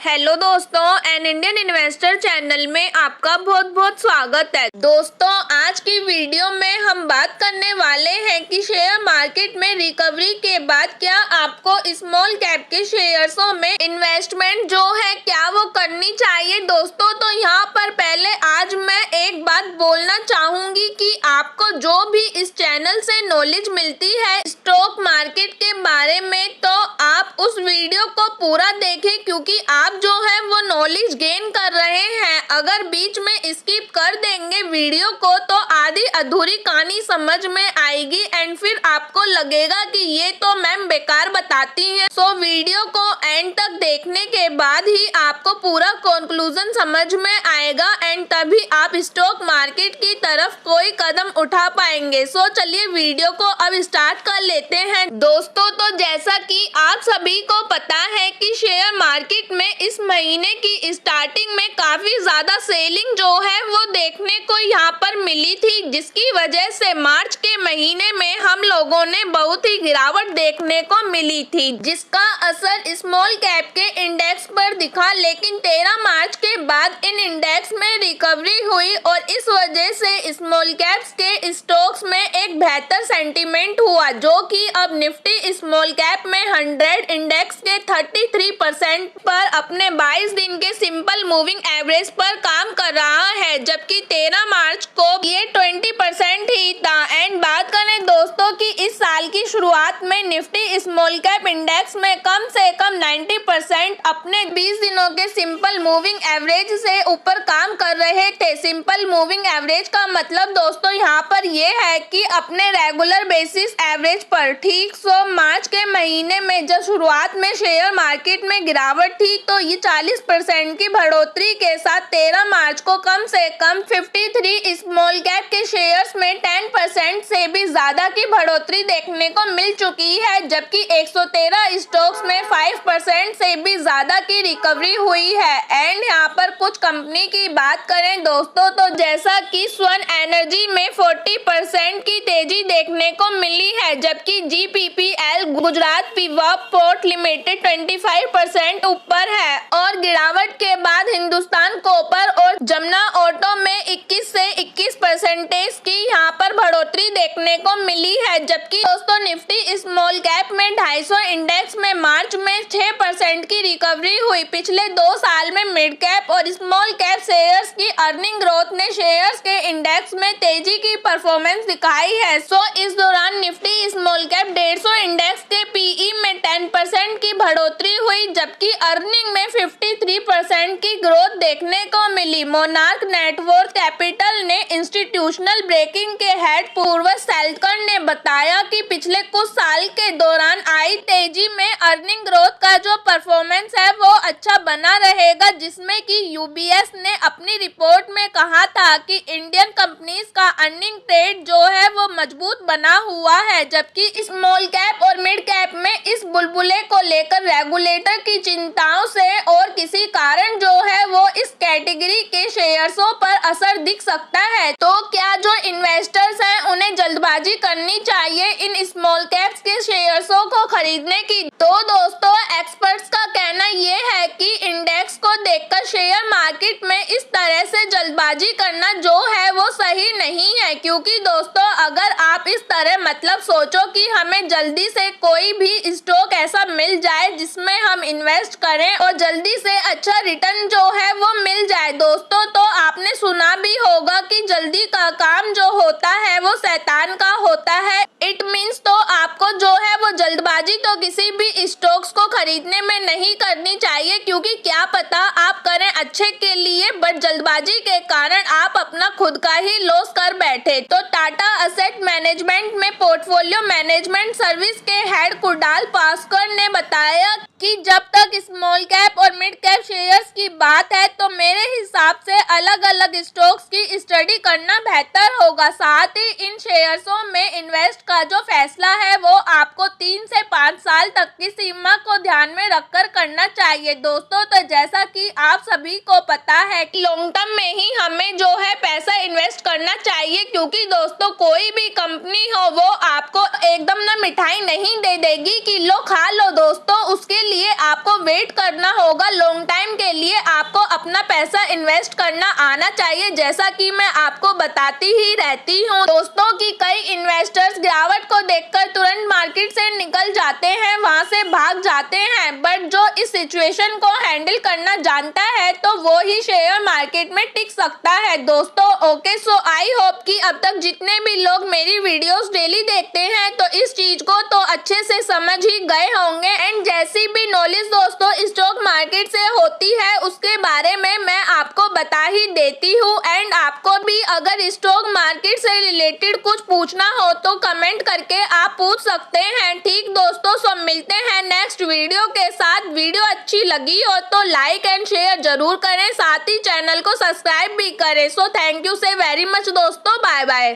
Hello दोस्तों, an Indian investor channel में आपका बहुत बहुत स्वागत है। दोस्तों, आज की वीडियो में हम बात करने वाले हैं कि शेयर मार्केट में रिकवरी के बाद क्या आपको स्मॉल कैप के शेयर्सों में इन्वेस्टमेंट जो है क्या वो करनी चाहिए। दोस्तों, तो यहाँ पर पहले आज मैं एक बात बोलना चाहूंगी कि आपको जो भी इस चैनल से नॉलेज मिलती है स्टॉक मार्केट के बारे में, तो आप उस वीडियो को पूरा देखें, क्योंकि आप जो है वो नॉलेज गेन कर रहे हैं। अगर बीच में स्किप कर देंगे वीडियो को तो आधी अधूरी कहानी समझ में आएगी एंड फिर आपको लगेगा कि ये तो मैम बेकार बताती हैं। सो वीडियो को एंड तक देखने के बाद ही आपको पूरा कंक्लूजन समझ में आएगा एंड तभी आप स्टॉक मार्केट की तरफ कोई कदम उठा पाएंगे। सो चलिए वीडियो को अब स्टार्ट कर लेते हैं। दोस्तों, तो जैसा कि आप सभी को पता है कि शेयर मार्केट में इस महीने की स्टार्टिंग में काफी ज्यादा सेलिंग जो है वो देखने को यहाँ पर मिली थी, जिसकी वजह से मार्च के महीने में हम लोगों ने बहुत ही गिरावट देखने को मिली थी, जिसका असर स्मॉल कैप के इंडेक्स पर दिखा। लेकिन 13 मार्च के बाद इन इंडेक्स में रिकवरी हुई और इस वजह से स्मॉल कैप्स के स्टॉक्स में एक बेहतर सेंटीमेंट हुआ, जो कि अब निफ्टी स्मॉल कैप में 100 इंडेक्स के 33% पर अपने 22 दिन के सिंपल मूविंग एवरेज पर काम कर रहा है, जबकि 13 मार्च को ये 20% ही था। एंड बात करें दोस्तों कि इस साल की शुरुआत में निफ्टी स्मॉल कैप इंडेक्स में कम से कम 90% अपने 20 दिनों के सिंपल मूविंग एवरेज से ऊपर काम कर रहे थे। सिंपल मूविंग एवरेज का मतलब दोस्तों यहाँ पर ये है कि अपने रेगुलर बेसिस एवरेज पर। ठीक सो मार्च के महीने में जब शुरुआत में शेयर मार्केट में गिरावट थी तो ये 40% की बढ़ोतरी के साथ 13 मार्च को कम से कम 53 स्मॉल कैप के शेयर्स में 10% से भी ज्यादा की बढ़ोतरी देखने को मिल चुकी है, जबकि 113 स्टॉक्स में 5% से भी ज्यादा की रिकवरी हुई है। एंड यहाँ पर कुछ कंपनी की बात करें दोस्तों, तो जैसा कि स्वन एनर्जी में 40% की तेजी देखने को मिली है, जबकि GPPL गुजरात पीवा पोर्ट लिमिटेड 25% ऊपर है। और गिरावट के बाद हिंदुस्तान कॉपर और जमुना ऑटो में 21 से 21% की यहाँ पर बढ़ोतरी देखने को मिली है, जबकि दोस्तों निफ्टी स्मॉल कैप में 250 इंडेक्स में मार्च में 6% की रिकवरी हुई। पिछले 2 साल में मिड कैप और स्मॉल कैप शेयर्स की अर्निंग ग्रोथ ने शेयर्स के इंडेक्स में तेजी की परफॉर्मेंस दिखाई है। सो इस दौरान निफ्टी स्मॉल कैप 150 इंडेक्स के PE में 10% की बढ़ोतरी हुई, जबकि अर्निंग में 53% की ग्रोथ देखने को मिली। मोनार्क नेटवर्थ कैपिटल ने इंस्टीट्यूशनल ब्रेकिंग के हेड पूर्व सेल्कर ने बताया कि पिछले कुछ साल के दौरान आई तेजी में अर्निंग ग्रोथ का जो परफॉर्मेंस है वो अच्छा बना रहेगा, जिसमें कि UBS ने अपनी रिपोर्ट में कहा था कि इंडियन कंपनीज का अर्निंग ट्रेड जो है वो मजबूत बना हुआ है, जबकि स्मॉल कैप और मिड कैप में इस बुलबुले को लेकर रेगुलेटर की चिंताओं से और किसी कारण जो है वो इस कैटेगरी के शेयर्सों पर असर दिख सकता है। तो क्या जो इन्वेस्टर्स हैं उन्हें जल्दबाजी करनी चाहिए इन स्मॉल कैप्स के शेयर्सों को खरीदने की? तो दोस्तों, एक्सपर्ट्स का कहना ये है कि इंडेक्स को देखकर शेयर मार्केट में इस तरह से जल्दबाजी करना जो है वो सही नहीं है, क्योंकि दोस्तों अगर आप इस तरह मतलब सोचो कि हमें जल्दी से कोई भी स्टॉक ऐसा मिल जाए जिसमें हम इन्वेस्ट करें और जल्दी से अच्छा रिटर्न जो है वो मिल जाए दोस्तों, तो आपने सुना भी होगा कि जल्दी का काम जो होता है वो शैतान का होता है। इट मीन्स तो आपको जो है वो जल्दबाजी तो किसी भी स्टॉक्स को खरीदने में नहीं करनी चाहिए, क्योंकि क्या पता आप करें अच्छे के लिए बट जल्दबाजी के कारण आप अपना खुद का ही लॉस कर बैठे। तो टाटा असेट मैनेजमेंट में पोर्टफोलियो मैनेजमेंट सर्विस के हेड कुडाल पास्कर ने बताया कि जब तक स्मॉल कैप और मिड कैप शेयर्स की बात है तो मेरे हिसाब से अलग अलग स्टॉक्स की स्टडी करना बेहतर होगा। साथ ही इन शेयर्सों में इन्वेस्ट का जो फैसला है वो आपको 3 से 5 साल तक की सीमा को ध्यान में रखकर करना चाहिए। दोस्तों, तो जैसा कि आप सभी को पता है कि लॉन्ग टर्म में ही हमें जो है पैसा इन्वेस्ट करना चाहिए, क्योंकि दोस्तों कोई भी कंपनी हो वो आपको एकदम ना मिठाई नहीं दे देगी कि लो खा लो। दोस्तों, उसके लिए आपको वेट करना होगा। लॉन्ग टाइम के लिए आपको अपना पैसा इन्वेस्ट करना आना चाहिए, जैसा कि मैं आपको बताती ही रहती हूँ दोस्तों कि कई इन्वेस्टर्स गिरावट को देखकर तुरंत मार्केट से निकल जाते हैं, वहां से भाग जाते हैं। बट जो इस सिचुएशन को हैंडल करना जानता है तो वो ही शेयर मार्केट में टिक सकता है। दोस्तों, ओके, सो आई होप कि अब तक जितने भी लोग मेरी वीडियोस डेली देखते हैं तो इस चीज को तो अच्छे से समझ ही गए होंगे। एंड जैसी भी नॉलेज दोस्तों स्टॉक मार्केट से होती है उसके बारे में मैं आपको बता ही देती हूँ। एंड आपको भी अगर स्टॉक मार्केट से रिलेटेड कुछ पूछना हो तो कमेंट करके आप पूछ सकते हैं। ठीक दोस्तों, सो मिलते हैं नेक्स्ट वीडियो के साथ। वीडियो अच्छी लगी हो तो लाइक एंड शेयर जरूर करें, साथ ही चैनल को सब्सक्राइब भी करें। सो थैंक यू से वेरी मच दोस्तों, बाय बाय।